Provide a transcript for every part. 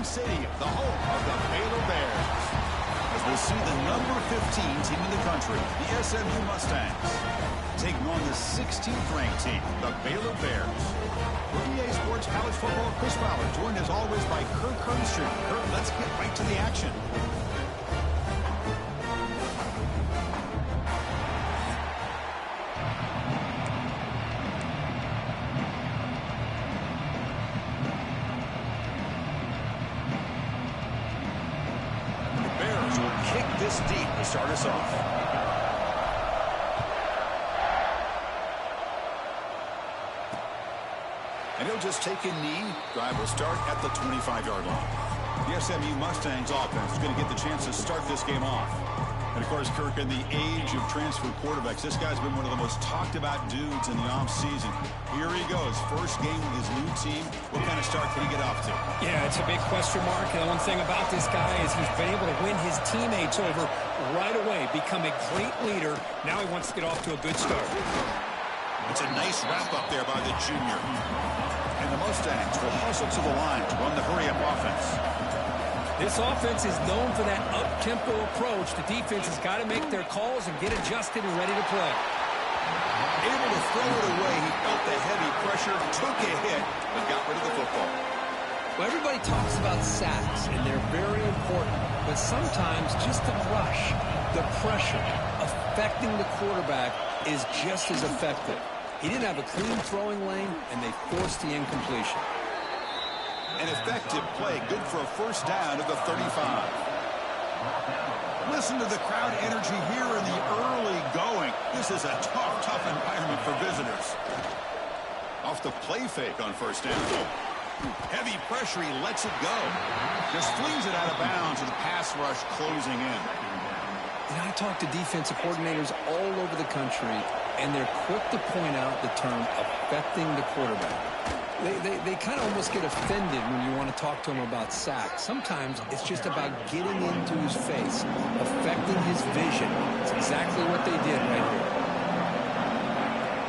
Stadium, the home of the Baylor Bears. As we'll see the number 15 team in the country, the SMU Mustangs, taking on the 16th ranked team, the Baylor Bears. For EA Sports College Football, Chris Fowler, joined as always by Kirk Herbstreit. Kirk, let's get right to the action. This deep to start us off. And he'll just take a knee. Drive will start at the 25-yard line. The SMU Mustangs offense is going to get the chance to start this game off. And, of course, Kirk, in the age of transfer quarterbacks, this guy's been one of the most talked-about dudes in the offseason. Here he goes. First game with his new team. What kind of start can he get off to? Yeah, it's a big question mark. And the one thing about this guy is he's been able to win his teammates over right away, become a great leader. Now he wants to get off to a good start. It's a nice wrap-up there by the junior. And the Mustangs will hustle to the line to run the hurry-up offense. This offense is known for that up-tempo approach. The defense has got to make their calls and get adjusted and ready to play. Able to throw it away. He felt the heavy pressure, took a hit, but got rid of the football. Well, everybody talks about sacks, and they're very important. But sometimes just the rush, the pressure, affecting the quarterback is just as effective. He didn't have a clean throwing lane, and they forced the incompletion. An effective play, good for a first down at the 35. Listen to the crowd energy here in the early going. This is a tough environment for visitors. Off the play fake on first down. Heavy pressure, he lets it go. Just flings it out of bounds with the pass rush closing in. And I talk to defensive coordinators all over the country, and they're quick to point out the term affecting the quarterback. They kind of almost get offended when you want to talk to them about sacks. Sometimes it's just about getting into his face, affecting his vision. It's exactly what they did right here.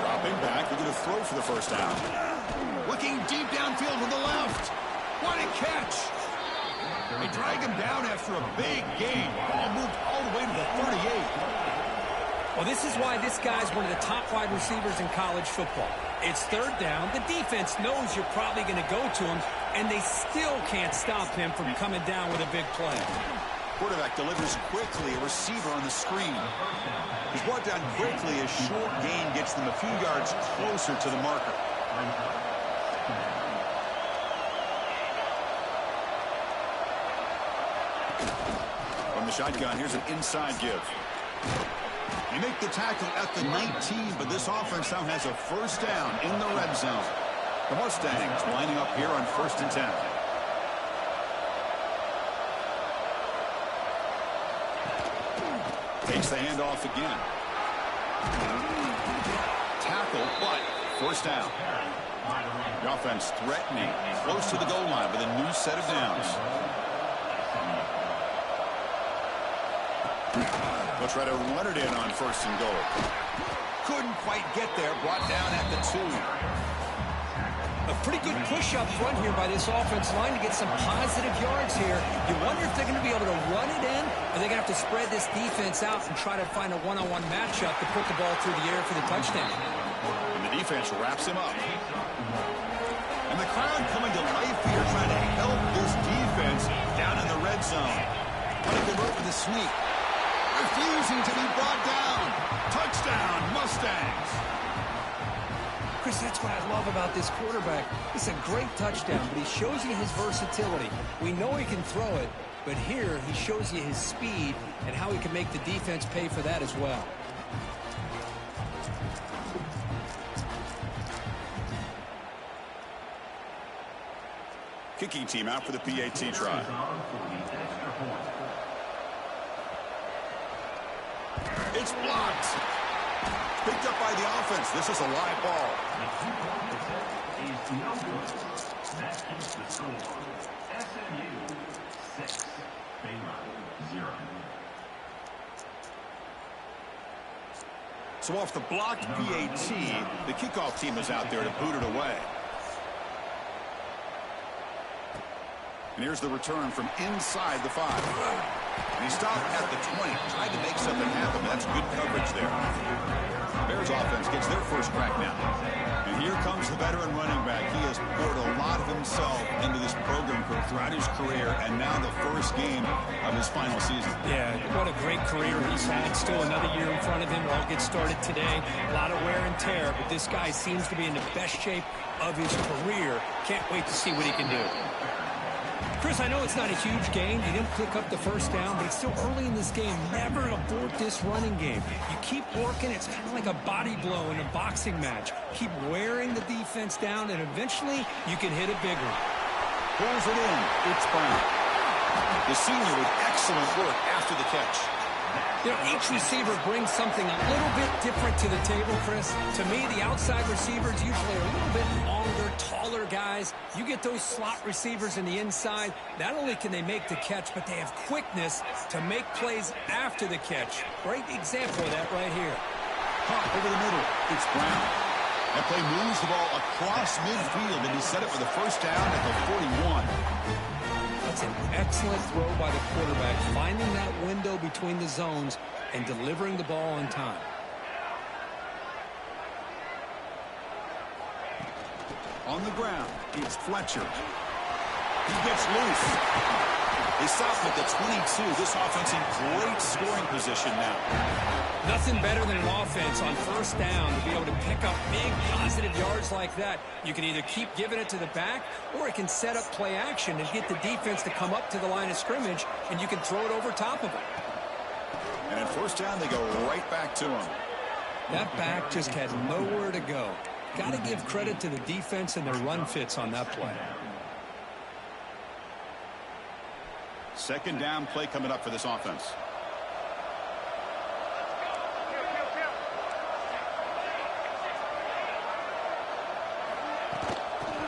Dropping back, they're going to throw for the first down. Looking deep downfield to the left. What a catch! They drag him down after a big gain. Ball moved all the way to the 38. Well, this is why this guy's one of the top wide receivers in college football. It's third down. The defense knows you're probably going to go to him, and they still can't stop him from coming down with a big play. Quarterback delivers quickly, a receiver on the screen. He's brought down quickly. A short gain gets them a few yards closer to the marker. From the shotgun, here's an inside give. They make the tackle at the 19, but this offense now has a first down in the red zone. The Mustangs lining up here on 1st and 10. Takes the handoff again. Tackle, but first down. The offense threatening, close to the goal line with a new set of downs. They'll try to run it in on 1st and goal. Couldn't quite get there, brought down at the 2. A pretty good push up front here by this offense line to get some positive yards here. You wonder if they're going to be able to run it in, or they're going to have to spread this defense out and try to find a one-on-one matchup to put the ball through the air for the touchdown. And the defense wraps him up. And the crowd coming to life here, trying to help this defense down in the red zone. What a convert with the sneak. Refusing to be brought down. Touchdown, Mustangs. Chris, that's what I love about this quarterback. It's a great touchdown, but he shows you his versatility. We know he can throw it, but here he shows you his speed and how he can make the defense pay for that as well. Kicking team out for the PAT try. It's blocked. Picked up by the offense. This is a live ball. So off the blocked PAT, the kickoff team is out there to boot it away. And here's the return from inside the 5. And he stopped at the 20. Tried to make something happen, but that's good coverage there. Bears offense gets their first crack now. And here comes the veteran running back. He has poured a lot of himself into this program throughout his career, and now the first game of his final season. Yeah, what a great career he's had. Still another year in front of him. It all gets started today. A lot of wear and tear, but this guy seems to be in the best shape of his career. Can't wait to see what he can do. Chris, I know it's not a huge game. You didn't pick up the first down, but it's still early in this game. Never abort this running game. You keep working. It's kind of like a body blow in a boxing match. Keep wearing the defense down, and eventually you can hit a big one. Pulls it in. It's Brown. The senior with excellent work after the catch. You know, each receiver brings something a little bit different to the table, Chris. To me, the outside receivers usually are a little bit longer, taller guys. You get those slot receivers in the inside, not only can they make the catch, but they have quickness to make plays after the catch. Great example of that right here. Caught over the middle. It's Brown. That play moves the ball across midfield, and he set it for the first down at the 41. That's an excellent throw by the quarterback, finding that window between the zones and delivering the ball on time. On the ground, it's Fletcher. He gets loose. They stop at the 22. This offense in great scoring position now. Nothing better than an offense on first down to be able to pick up big positive yards like that. You can either keep giving it to the back, or it can set up play action and get the defense to come up to the line of scrimmage, and you can throw it over top of them. And at first down, they go right back to him. That back just had nowhere to go. Got to give credit to the defense and their run fits on that play. Second down play coming up for this offense.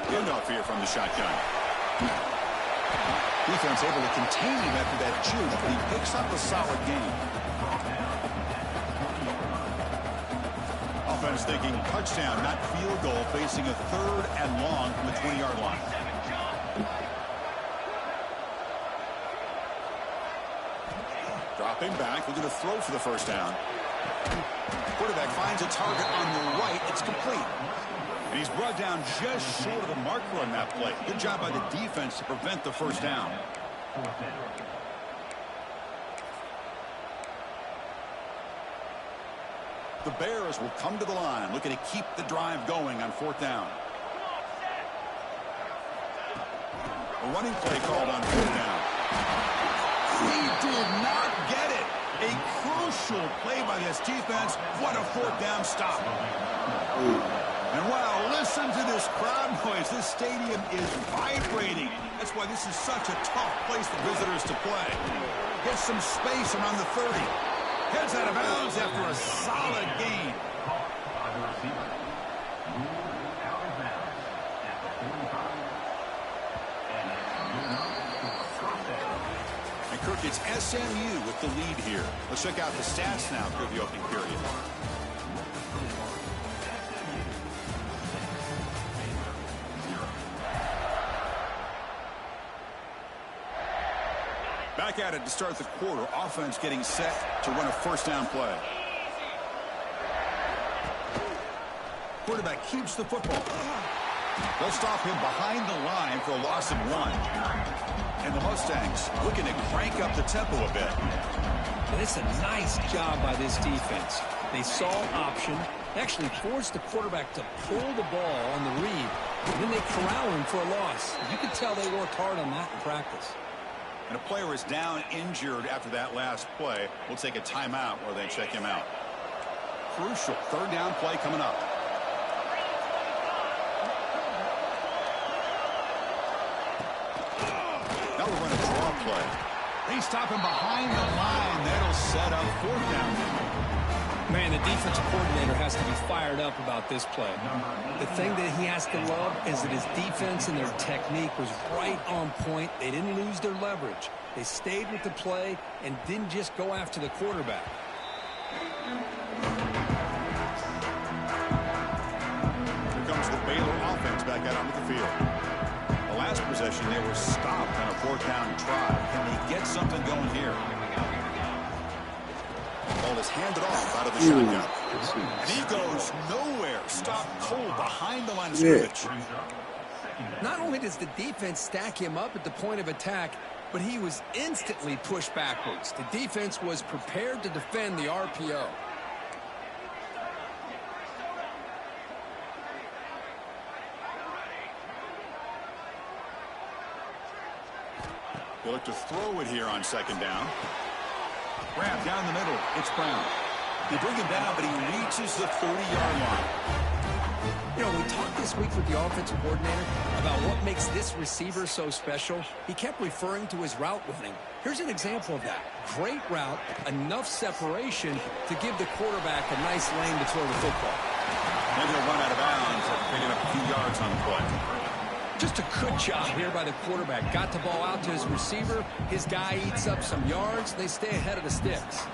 Handoff here from the shotgun. Defense able to contain him after that juke, but he picks up a solid gain. Offense thinking touchdown, not field goal, facing a 3rd and long from the 20-yard line. Dropping back, looking to throw for the first down. Quarterback finds a target on the right. It's complete. And he's brought down just short of the marker on that play. Good job by the defense to prevent the first down. The Bears will come to the line, looking to keep the drive going on 4th down. A running play called on 4th down. He did not get it. A crucial play by this defense. What a 4th down stop. And wow, listen to this crowd noise. This stadium is vibrating. That's why this is such a tough place for visitors to play. Gets some space around the 30. Heads out of bounds after a solid gain. And Kirk, it's SMU with the lead here. Let's check out the stats now through the opening period. Back at it to start the quarter. Offense getting set to run a first down play. Quarterback keeps the football. They'll stop him behind the line for a loss of 1. And the Mustangs looking to crank up the tempo a bit. And it's a nice job by this defense. They saw option, actually forced the quarterback to pull the ball on the read, and then they corral him for a loss. You could tell they worked hard on that in practice. And a player is down injured after that last play. We'll take a timeout while they check him out. Crucial 3rd down play coming up. Now we're running a draw play. They stop him behind the line. That'll set up 4th down. Man, the defensive coordinator has to be fired up about this play. The thing that he has to love is that his defense and their technique was right on point. They didn't lose their leverage. They stayed with the play and didn't just go after the quarterback. Here comes the Baylor offense back out onto the field. The last possession, they were stopped on a 4th down try. Can they get something going here? Ball is handed off out of the shotgun. And he goes nowhere. Stopped cold behind the line of scrimmage. Not only does the defense stack him up at the point of attack, but he was instantly pushed backwards. The defense was prepared to defend the RPO. They look to throw it here on 2nd down. Grab down the middle. It's Brown. They bring him down, but he reaches the 30-yard line. You know, we talked this week with the offensive coordinator about what makes this receiver so special. He kept referring to his route running. Here's an example of that. Great route, enough separation to give the quarterback a nice lane to throw the football. And he'll run out of bounds after picking up a few yards on the play. Just a good job here by the quarterback. Got the ball out to his receiver. His guy eats up some yards. They stay ahead of the sticks.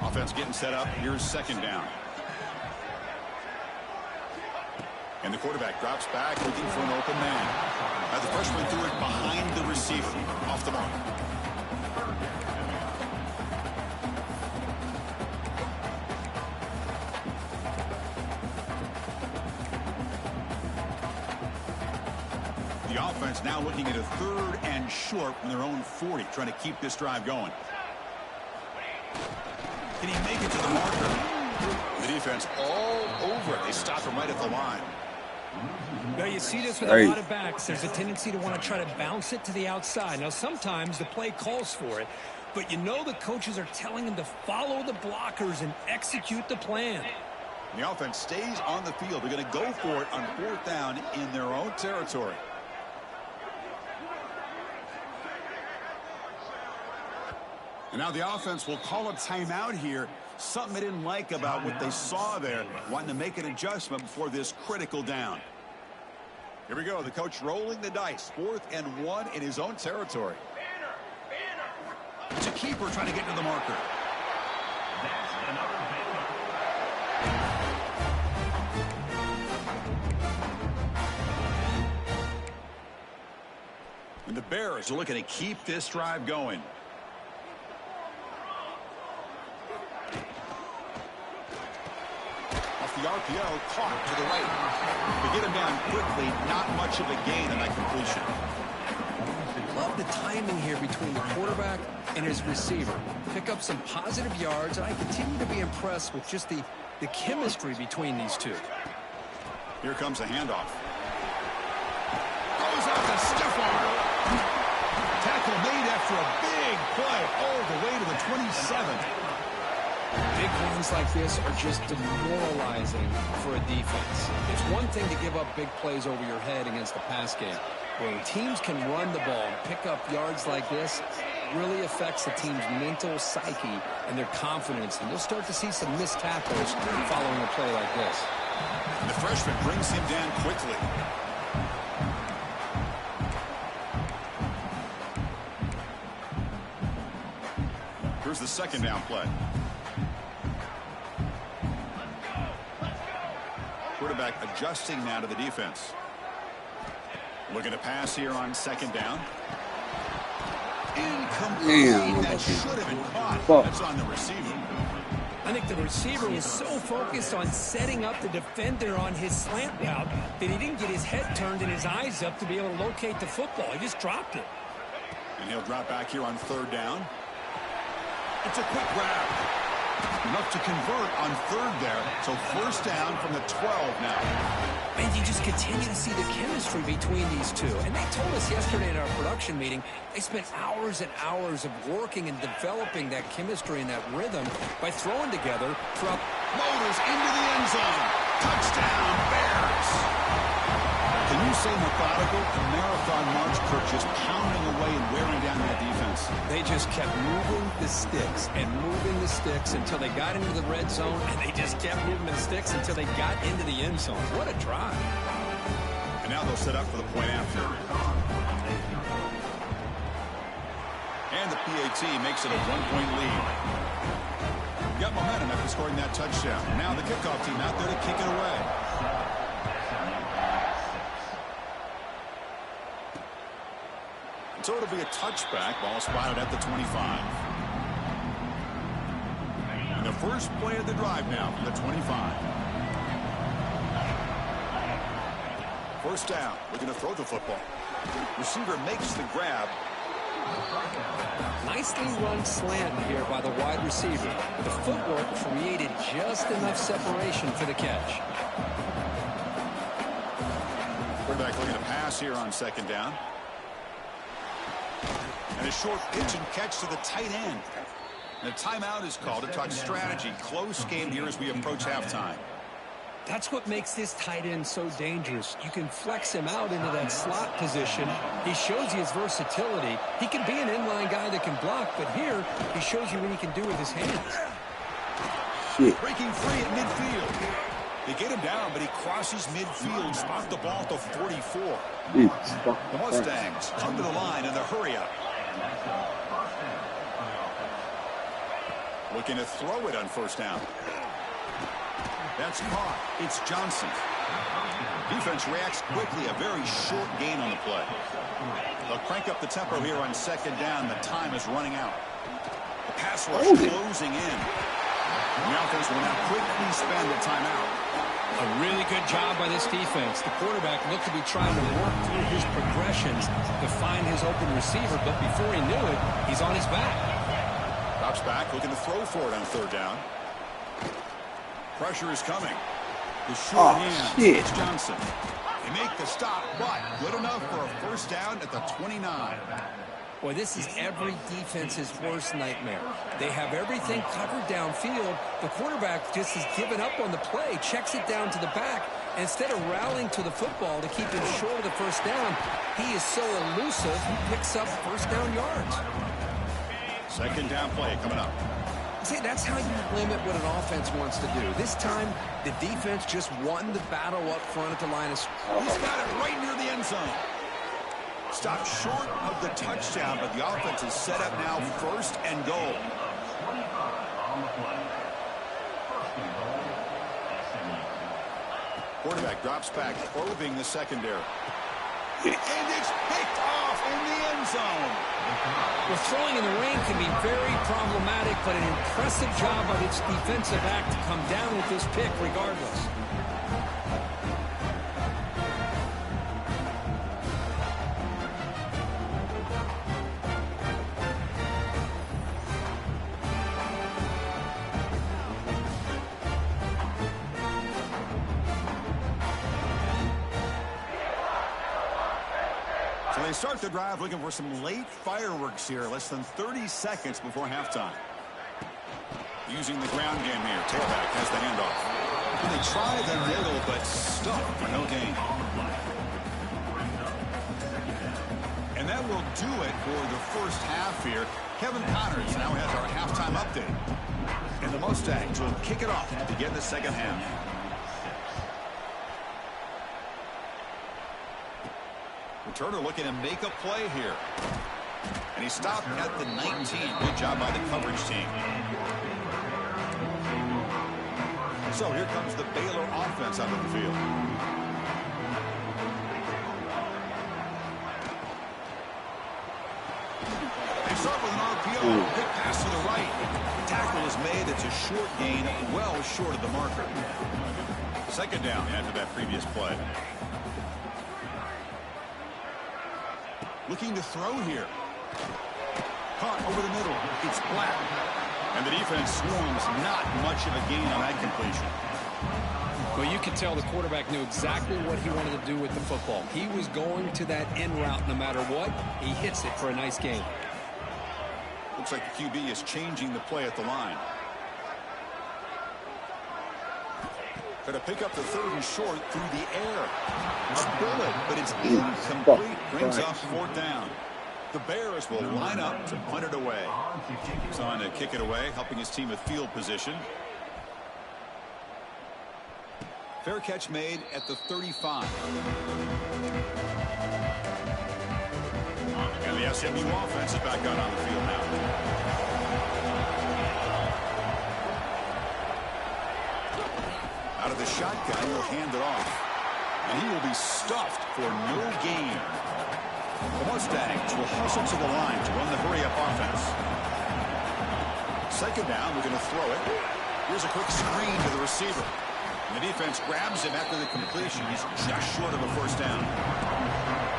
Offense getting set up. Here's 2nd down. And the quarterback drops back looking for an open man. The freshman threw it behind the receiver. Off the mark. The offense now looking at a 3rd and short from their own 40, trying to keep this drive going. Can he make it to the marker? The defense all over it. They stop him right at the line. Now, you see this with a lot of backs. There's a tendency to want to try to bounce it to the outside. Now, sometimes the play calls for it, but you know the coaches are telling them to follow the blockers and execute the plan. The offense stays on the field. They're going to go for it on 4th down in their own territory. And now the offense will call a timeout here. Something they didn't like about what they saw there. Wanting to make an adjustment before this critical down. Here we go. The coach rolling the dice. 4th and 1 in his own territory. It's a keeper trying to get to the marker. And the Bears are looking to keep this drive going. The RPO caught to the right. They get him down quickly. Not much of a gain in that completion. Love the timing here between the quarterback and his receiver. Pick up some positive yards, and I continue to be impressed with just the chemistry between these two. Here comes a handoff. Goes out to stiff arm. Tackle made after a big play all the way to the 27. Big runs like this are just demoralizing for a defense. It's one thing to give up big plays over your head against the pass game. When teams can run the ball and pick up yards like this, it really affects the team's mental psyche and their confidence. And you'll start to see some missed tackles following a play like this. And the freshman brings him down quickly. Here's the 2nd down play. Quarterback adjusting now to the defense. Looking to pass here on 2nd down. Incomplete. That should have been caught. That's on the receiver. I think the receiver was so focused on setting up the defender on his slant route that he didn't get his head turned and his eyes up to be able to locate the football. He just dropped it. And he'll drop back here on 3rd down. It's a quick grab. Enough to convert on 3rd there. So 1st down from the 12 now. And you just continue to see the chemistry between these two. And they told us yesterday in our production meeting, they spent hours and hours of working and developing that chemistry and that rhythm by throwing together throughout. Motors into the end zone. Touchdown, Bears. Can you say methodical? A marathon march, Kirk, just pounding away and wearing down that defense. They just kept moving the sticks and moving the sticks until they got into the red zone, and they just kept moving the sticks until they got into the end zone. What a drive. And now they'll set up for the point after. And the PAT makes it a 1-point lead. Got momentum after scoring that touchdown. Now the kickoff team out there to kick it away. so it'll be a touchback. Ball spotted at the 25. And the first play of the drive now from the 25. First down. We're going to throw the football. Receiver makes the grab. Nicely run slant here by the wide receiver. The footwork created just enough separation for the catch. Quarterback looking to pass here on second down. And a short pitch and catch to the tight end. And a timeout is called to talk strategy. Close game here as we approach halftime. That's what makes this tight end so dangerous. You can flex him out into that slot position. He shows you his versatility. He can be an inline guy that can block, but here he shows you what he can do with his hands. Shit. Breaking free at midfield. They get him down, but he crosses midfield. Spot the ball at the 44. The Mustangs come to the line in the hurry-up. Looking to throw it on first down. That's caught. It's Johnson. Defense reacts quickly. A very short gain on the play. They'll crank up the tempo here on second down. The time is running out. The pass rush closing in. The offense will now quickly spend the timeout. A really good job by this defense. The quarterback looked to be trying to work through his progressions to find his open receiver, but before he knew it, he's on his back. Drops back, looking to throw for it on third down. Pressure is coming. The short hand. It's Johnson. They make the stop, but good enough for a first down at the 29. Boy, this is every defense's worst nightmare. They have everything covered downfield. The quarterback just has given up on the play, checks it down to the back. And instead of rallying to the football to keep him short of the first down, he is so elusive, he picks up first down yards. Second down play coming up. See, that's how you limit what an offense wants to do. This time, the defense just won the battle up front at the line of scrimmage. He's got it right near the end zone. Stopped short of the touchdown, but the offense is set up now first and goal. Quarterback drops back, probing the secondary. And it's picked off in the end zone. Well, throwing in the rain can be very problematic, but an impressive job by its defensive act to come down with this pick regardless. So they start the drive looking for some late fireworks here, less than 30 seconds before halftime. Using the ground game here. Tailback has the handoff. They try the middle, but stuck for no gain. And that will do it for the first half here. Kevin Connors now has our halftime update. And the Mustangs will kick it off to begin the second half. Turner looking to make a play here. And he stopped at the 19. Good job by the coverage team. So here comes the Baylor offense out of the field. They start with an RPO. Quick pass to the right. Tackle is made. It's a short gain, well short of the marker. Second down after that previous play. Looking to throw here. Caught over the middle. It's Black. And the defense swarms. Not much of a gain on that completion. Well, you can tell the quarterback knew exactly what he wanted to do with the football. He was going to that end route no matter what. He hits it for a nice gain. Looks like the QB is changing the play at the line. Going to pick up the third and short through the air. It's a bullet, but it's incomplete. Brings up fourth down. The Bears will line up to punt it away. He's on to kick it away, helping his team with field position. Fair catch made at the 35. And the SMU offense is back out on the field now. Out of the shotgun, he'll hand it off. And he will be stuffed for no gain. The Mustangs will hustle to the line to run the hurry-up offense. Second down, we're going to throw it. Here's a quick screen to the receiver. And the defense grabs him after the completion. He's just short of a first down.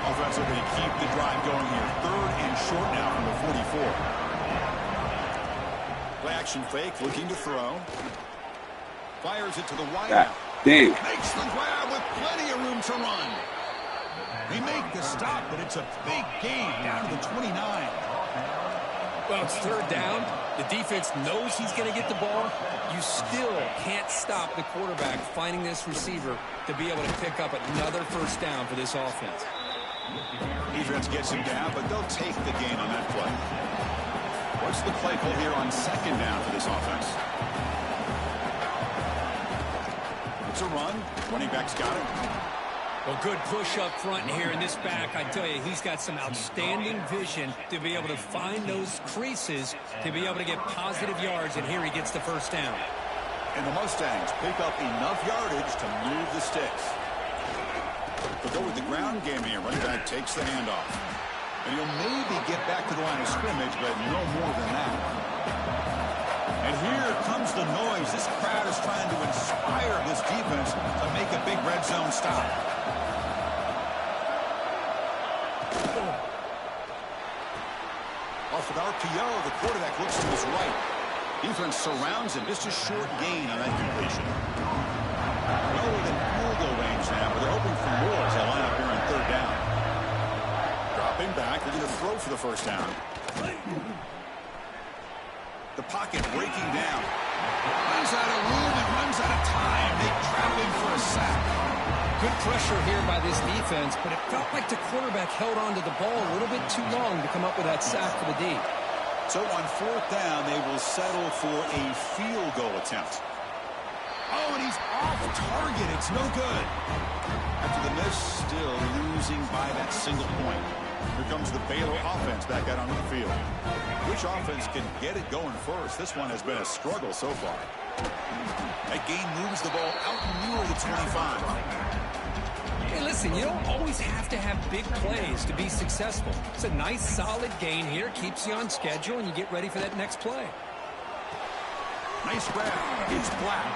Offense looking to keep the drive going here. Third and short now from the 44. Play action fake, looking to throw. Fires it to the wide out. Damn. Makes the grab with plenty of room to run. They make the stop, but it's a big gain down to the 29. Well, it's third down. The defense knows he's going to get the ball. You still can't stop the quarterback finding this receiver to be able to pick up another first down for this offense. Defense gets him down, but they'll take the gain on that play. What's the play call here on second down for this offense? It's a run. Running back's got it. Well, good push up front here in this back. I tell you, he's got some outstanding vision to be able to find those creases, to be able to get positive yards, and here he gets the first down. And the Mustangs pick up enough yardage to move the sticks. They'll go with the ground game here. Running back takes the handoff. And he'll maybe get back to the line of scrimmage, but no more than that. And here comes the noise. This crowd is trying to inspire this defense to make a big red zone stop. Off with RPO, the quarterback looks to his right. Defense surrounds him. Just a short gain on that completion. Well within field goal range now, but they're hoping for more as they line up here on third down. Dropping back, they're going to throw for the first down. The pocket breaking down. Runs out of room and runs out of time. They trap him for a sack. Good pressure here by this defense, but it felt like the quarterback held on to the ball a little bit too long to come up with that sack for the D. So on fourth down, they will settle for a field goal attempt. Oh, and he's off target. It's no good. After the miss, still losing by that single point. Here comes the Baylor offense back out onto the field. Which offense can get it going first? This one has been a struggle so far. That gain moves the ball out near the 25. Hey, listen, you don't always have to have big plays to be successful. It's a nice, solid gain here. Keeps you on schedule, and you get ready for that next play. Nice grab. It's Black.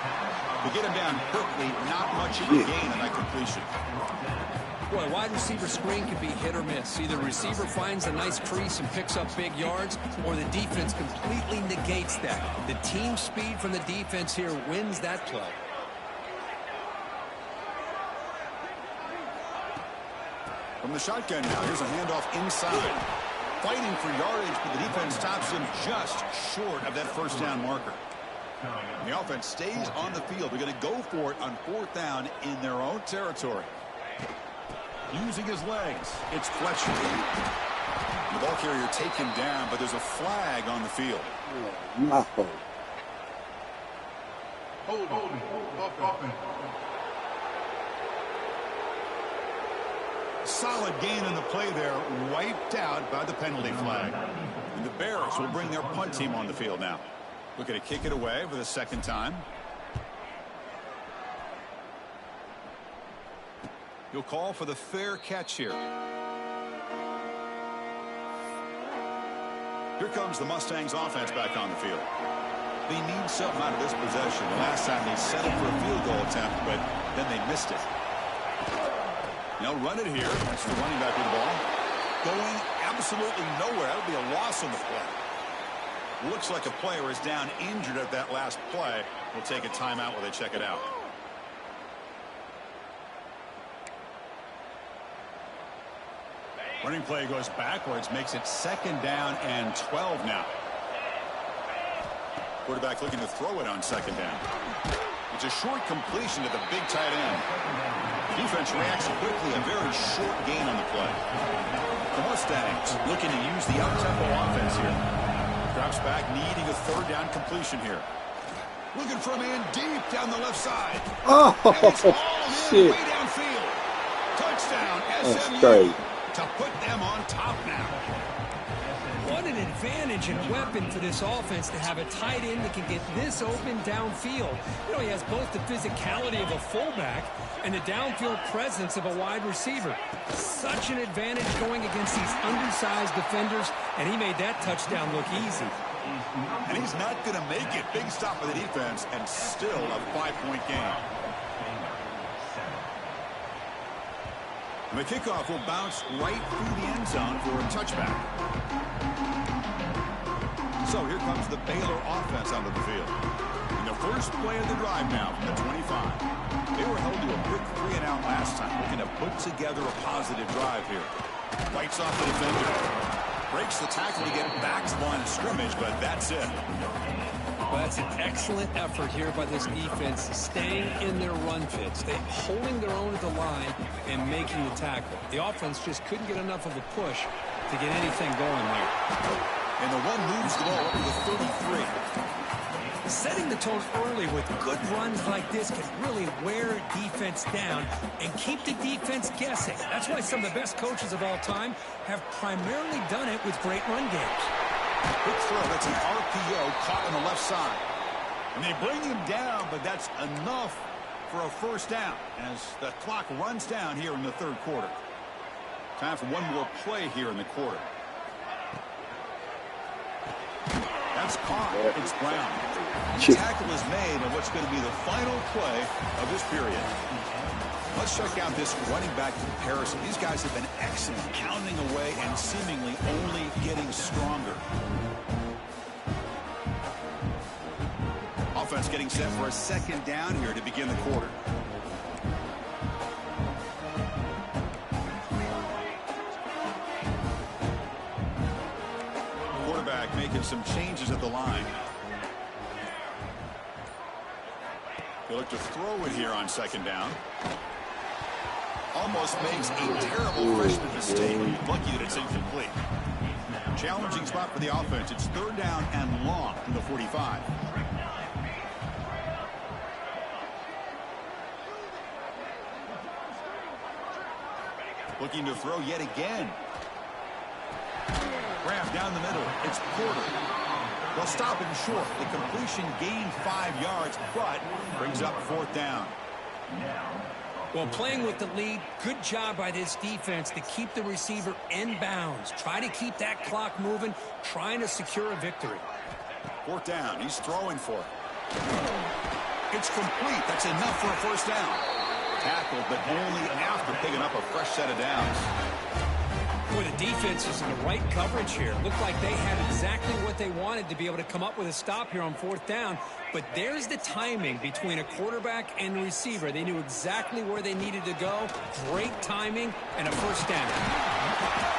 To get him down quickly, not much of a gain on that completion. Boy, wide receiver screen can be hit or miss. Either the receiver finds a nice crease and picks up big yards, or the defense completely negates that. The team speed from the defense here wins that play. From the shotgun now, here's a handoff inside. Fighting for yardage, but the defense stops him just short of that first down marker. The offense stays on the field. They're going to go for it on fourth down in their own territory. Using his legs, it's Fletcher. The ball carrier taken down, but there's a flag on the field. My fault. Solid gain on the play there, wiped out by the penalty flag. And the Bears will bring their punt team on the field now. Looking to kick it away for the second time. He'll call for the fair catch here. Here comes the Mustangs offense back on the field. They need something out of this possession. The last time they settled for a field goal attempt, but then they missed it. Now run it here. That's the running back with the ball. Going absolutely nowhere. That would be a loss on the play. Looks like a player is down injured at that last play. We'll take a timeout while they check it out. Running play goes backwards, makes it second down and 12 now. Quarterback looking to throw it on second down. It's a short completion to the big tight end. Defense reacts quickly, a very short gain on the play. The Mustangs looking to use the up-tempo offense here. Drops back, needing a third down completion here. Looking for a man deep down the left side. Oh, and it's all shit. way downfield. Touchdown, That's SMU. crazy. To put them on top now. What an advantage and weapon for this offense to have a tight end that can get this open downfield. You know, he has both the physicality of a fullback and the downfield presence of a wide receiver. Such an advantage going against these undersized defenders, and he made that touchdown look easy. And he's not going to make it. Big stop for the defense and still a 5-point game. And the kickoff will bounce right through the end zone for a touchback. So here comes the Baylor offense onto the field. In the first play of the drive now from the 25. They were held to a quick 3-and-out last time, looking to put together a positive drive here. Fights off the defender. Breaks the tackle to get back to the line of scrimmage, but that's it. Well, that's an excellent effort here by this defense, staying in their run fits. They're holding their own at the line and making the tackle. The offense just couldn't get enough of a push to get anything going there. And the run moves the ball up to the 33. Setting the tone early with good runs like this can really wear a defense down and keep the defense guessing. That's why some of the best coaches of all time have primarily done it with great run games. Quick throw, that's an RPO caught on the left side. And they bring him down, but that's enough for a first down as the clock runs down here in the third quarter. Time for one more play here in the quarter. That's caught. It's Brown. The tackle is made on what's going to be the final play of this period. Let's check out this running back comparison. These guys have been excellent, pounding away and seemingly only getting stronger. Offense getting set for a second down here to begin the quarter. Quarterback making some changes at the line. They look to throw it here on second down. Almost makes a terrible freshman mistake. Lucky that it's incomplete. Challenging spot for the offense. It's third down and long to the 45. Looking to throw yet again. Grab down the middle. It's Porter. They'll stop him short. The completion gained 5 yards, but brings up fourth down. Well, playing with the lead, good job by this defense to keep the receiver in bounds. Try to keep that clock moving, trying to secure a victory. Fourth down. He's throwing for it. It's complete. That's enough for a first down. Tackled, but only after picking up a fresh set of downs. Boy, the defense is in the right coverage here. Looked like they had exactly what they wanted to be able to come up with a stop here on fourth down. But there's the timing between a quarterback and the receiver. They knew exactly where they needed to go. Great timing and a first down.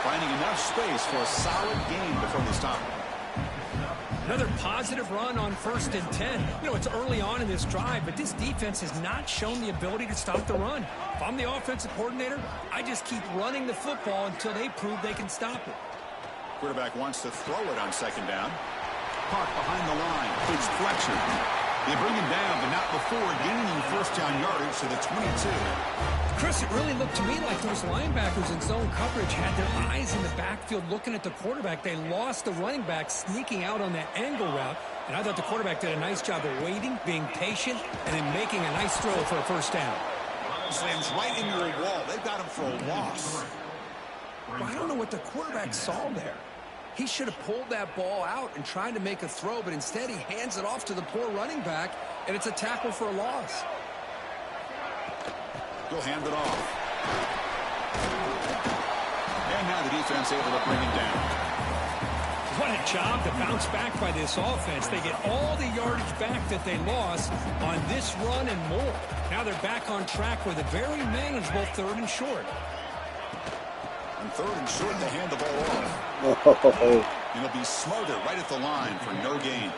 Finding enough space for a solid gain before they stop. Another positive run on 1st and 10. You know, it's early on in this drive, but this defense has not shown the ability to stop the run. If I'm the offensive coordinator, I just keep running the football until they prove they can stop it. Quarterback wants to throw it on second down. Caught behind the line. It's Fletcher. They bring him down, but not before gaining first down yardage to the 22. Chris, it really looked to me like those linebackers in zone coverage had their eyes in the backfield looking at the quarterback. They lost the running back sneaking out on that angle route, and I thought the quarterback did a nice job of waiting, being patient, and then making a nice throw for a first down. Slams right into a wall. They've got him for a loss. Well, I don't know what the quarterback saw there. He should have pulled that ball out and tried to make a throw, but instead he hands it off to the poor running back, and it's a tackle for a loss. He'll hand it off. And now the defense able to bring him down. What a job to bounce back by this offense. They get all the yardage back that they lost on this run and more. Now they're back on track with a very manageable 3rd and short. On 3rd and short, they hand the ball off. And he'll be smothered right at the line for no gain.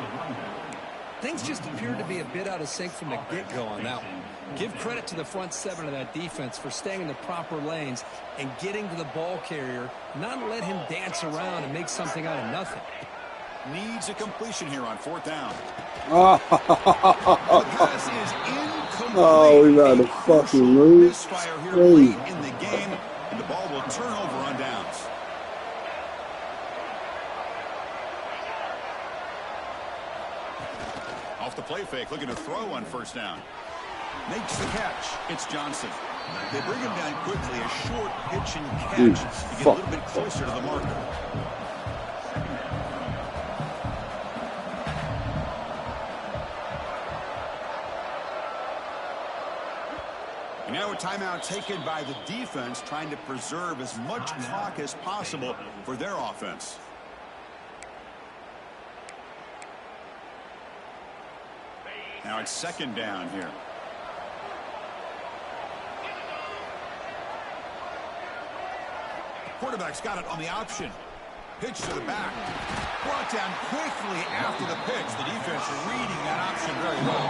Things just appeared to be a bit out of sync from the get-go on that one. Give credit to the front 7 of that defense for staying in the proper lanes and getting to the ball carrier, not let him dance around and make something out of nothing. Needs a completion here on 4th down. Oh, The pass is incomplete. we ran the fucking move. Misfire here late in the game, and the ball will turn over on downs. Off the play fake, looking to throw on first down. Makes the catch. It's Johnson. They bring him down quickly. A short pitch and catch to get a little bit closer to the marker. And now a timeout taken by the defense, trying to preserve as much clock as possible for their offense. Now it's second down here. Quarterback's got it on the option. Pitch to the back. Brought down quickly after the pitch. The defense reading that option very well.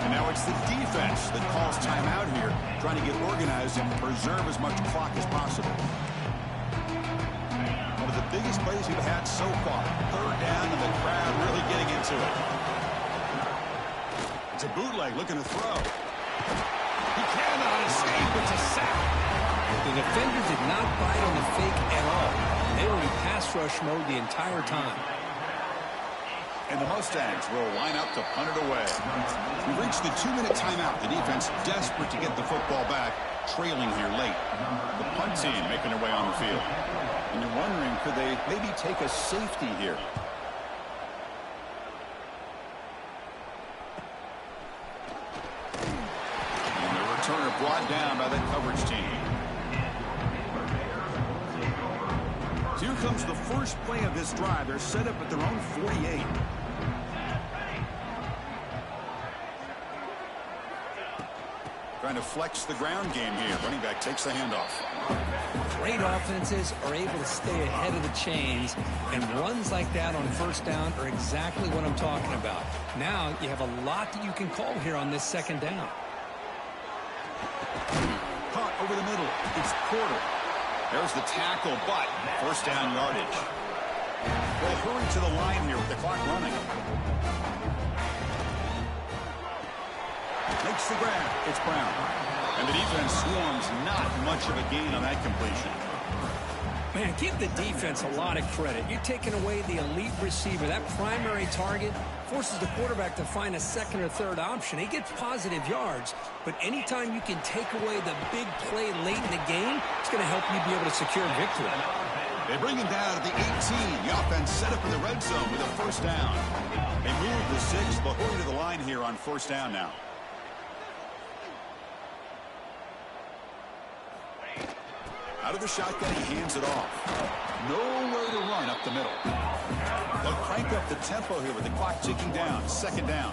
And now it's the defense that calls timeout here, trying to get organized and preserve as much clock as possible. One of the biggest plays we've had so far. Third down and the crowd really getting into it. It's a bootleg looking to throw. He cannot escape. It's a sack. The defender did not bite on the fake at all. They were in pass rush mode the entire time. And the Mustangs will line up to punt it away. We've reached the 2-minute timeout. The defense desperate to get the football back, trailing here late. The punt team making their way on the field. And you're wondering, could they maybe take a safety here? And the returner brought down by that coverage team. So here comes the first play of this drive. They're set up at their own 48. Trying to flex the ground game here. Running back takes the handoff. Great offenses are able to stay ahead of the chains, and runs like that on first down are exactly what I'm talking about. Now you have a lot that you can call here on this second down. Caught over the middle. It's Porter. There's the tackle, but first down yardage. Well, hurry to the line here with the clock running. Makes the grab. It's Brown. And the defense swarms. Not much of a gain on that completion. Man, give the defense a lot of credit. You're taking away the elite receiver. That primary target forces the quarterback to find a second or third option. He gets positive yards, but anytime you can take away the big play late in the game, it's going to help you be able to secure victory. They bring him down at the 18. The offense set up in the red zone with a first down. They move the 6. They'll hurry to the line here on first down now. Out of the shotgun, he hands it off. Nowhere to run up the middle. They'll crank up the tempo here with the clock ticking down. Second down.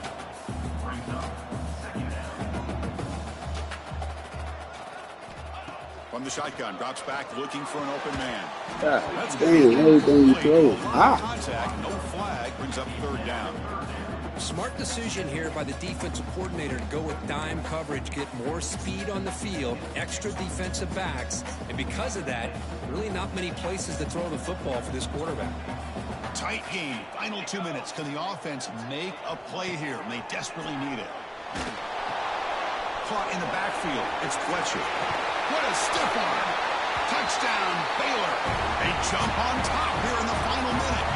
From the shotgun, drops back, looking for an open man. That's damn, everything you throw. Contact, no flag, brings up third down. Smart decision here by the defensive coordinator to go with dime coverage, get more speed on the field, extra defensive backs, and because of that, really not many places to throw the football for this quarterback. Tight game. Final 2 minutes. Can the offense make a play here? And they desperately need it. Caught in the backfield. It's Fletcher. What a stiff arm. Touchdown, Baylor. They jump on top here in the final minute.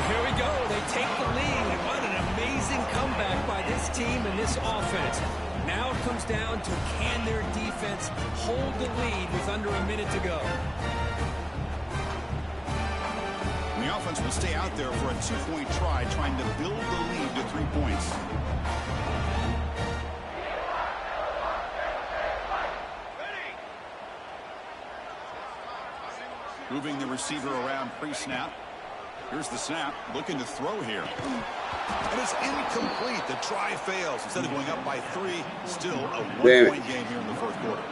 Here we go. They take the lead. What an amazing comeback by this team and this offense. Now it comes down to can their defense hold the lead with under a minute to go. And the offense will stay out there for a 2-point try, trying to build the lead to 3 points. Moving the receiver around pre-snap. Here's the snap, looking to throw here. And it's incomplete. The try fails. Instead of going up by 3, still a 1-point game here in the fourth quarter.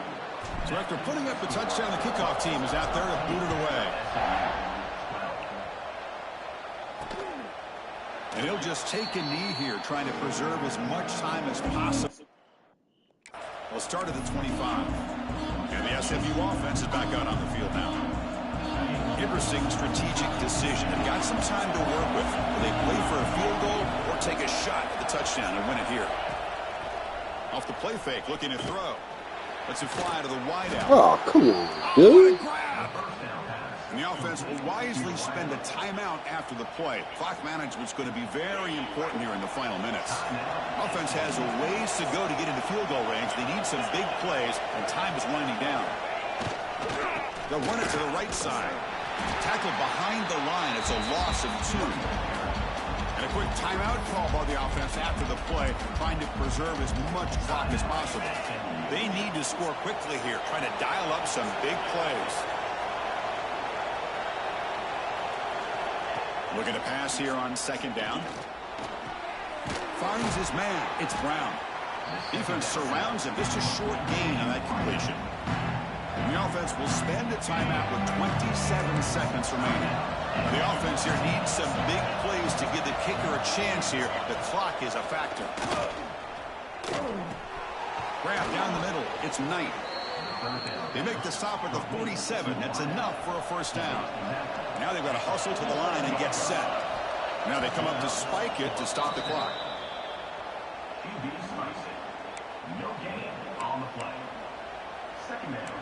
So after putting up the touchdown, the kickoff team is out there to boot it away. And he'll just take a knee here, trying to preserve as much time as possible. We'll start at the 25. And the SMU offense is back out on the field now. Interesting strategic decision. They've got some time to work with. Will they play for a field goal or take a shot at the touchdown and win it here? Off the play fake, looking to throw. Lets it fly to the wideout. Oh, come on, dude. And the offense will wisely spend a timeout after the play. Clock management's going to be very important here in the final minutes. Offense has a ways to go to get into field goal range. They need some big plays, and time is winding down. They'll run it to the right side. Tackled behind the line. It's a loss of 2. And a quick timeout call by the offense after the play, trying to preserve as much clock as possible. They need to score quickly here, trying to dial up some big plays. Looking to pass here on second down. Finds his man. It's Brown. Defense surrounds him. Just a short gain on that completion. And the offense will spend a timeout with 27 seconds remaining. The offense here needs some big plays to give the kicker a chance here. The clock is a factor. Grab down the middle. It's Knight. They make the stop at the 47. That's enough for a first down. Now they've got to hustle to the line and get set. Now they come up to spike it to stop the clock. No gain on the play. Second down.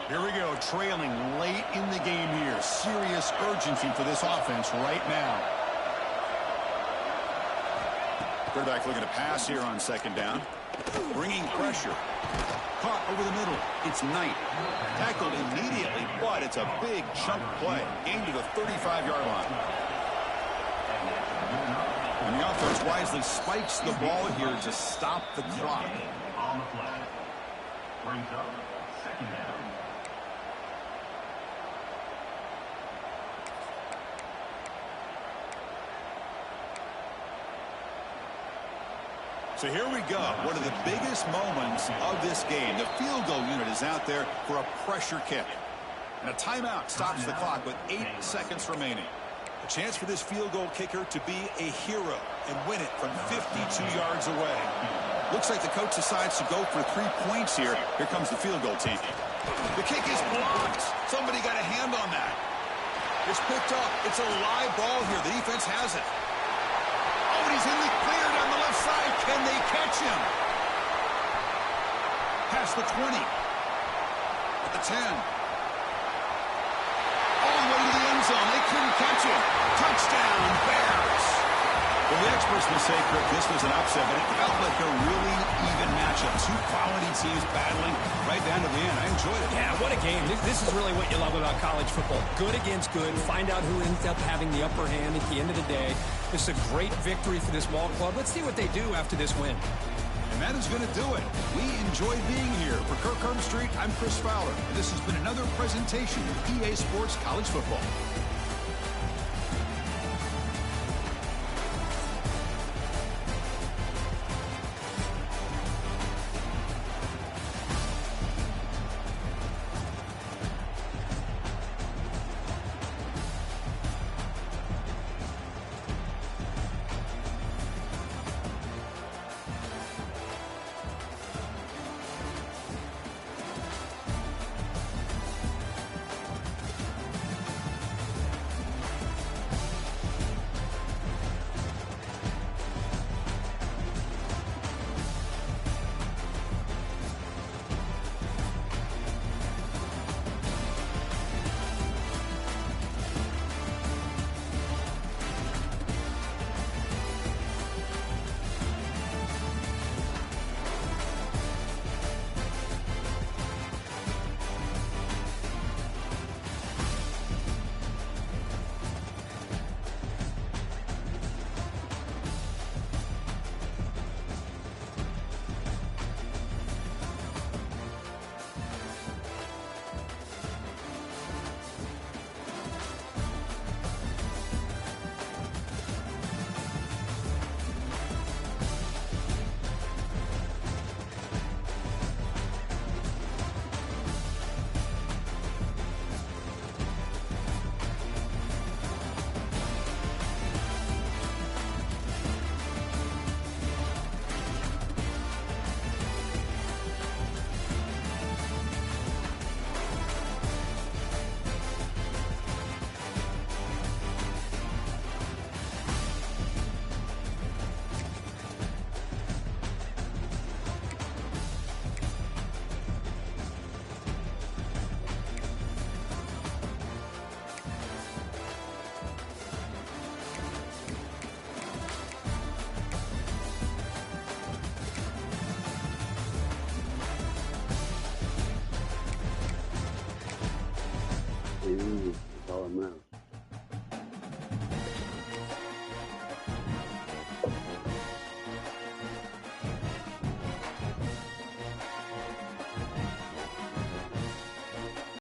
Here we go, trailing late in the game here. Serious urgency for this offense right now. Quarterback looking to pass here on second down. Bringing pressure. Caught over the middle. It's Knight. Tackled immediately, but it's a big chunk play. Aimed to the 35-yard line. And the offense wisely spikes the ball here to stop the clock. On the play. Brings up second down. So here we go. One of the biggest moments of this game. The field goal unit is out there for a pressure kick. And a timeout stops the clock with 8 seconds remaining. A chance for this field goal kicker to be a hero and win it from 52 yards away. Looks like the coach decides to go for 3 points here. Here comes the field goal team. The kick is blocked. Somebody got a hand on that. It's picked up. It's a live ball here. The defense has it. Oh, and he's in the clear down the left side. Can they catch him? Past the 20. At the 10. All the way to the end zone. They couldn't catch him. Touchdown, Bears. Well, the experts will say, Kirk, this was an upset, but it felt like a really even matchup. 2 quality teams battling right down to the end. I enjoyed it. Yeah, what a game. This is really what you love about college football. Good against good. Find out who ends up having the upper hand at the end of the day. This is a great victory for this ball club. Let's see what they do after this win. And that is going to do it. We enjoyed being here. For Kirk Herbstreit, I'm Chris Fowler. And this has been another presentation of EA Sports College Football.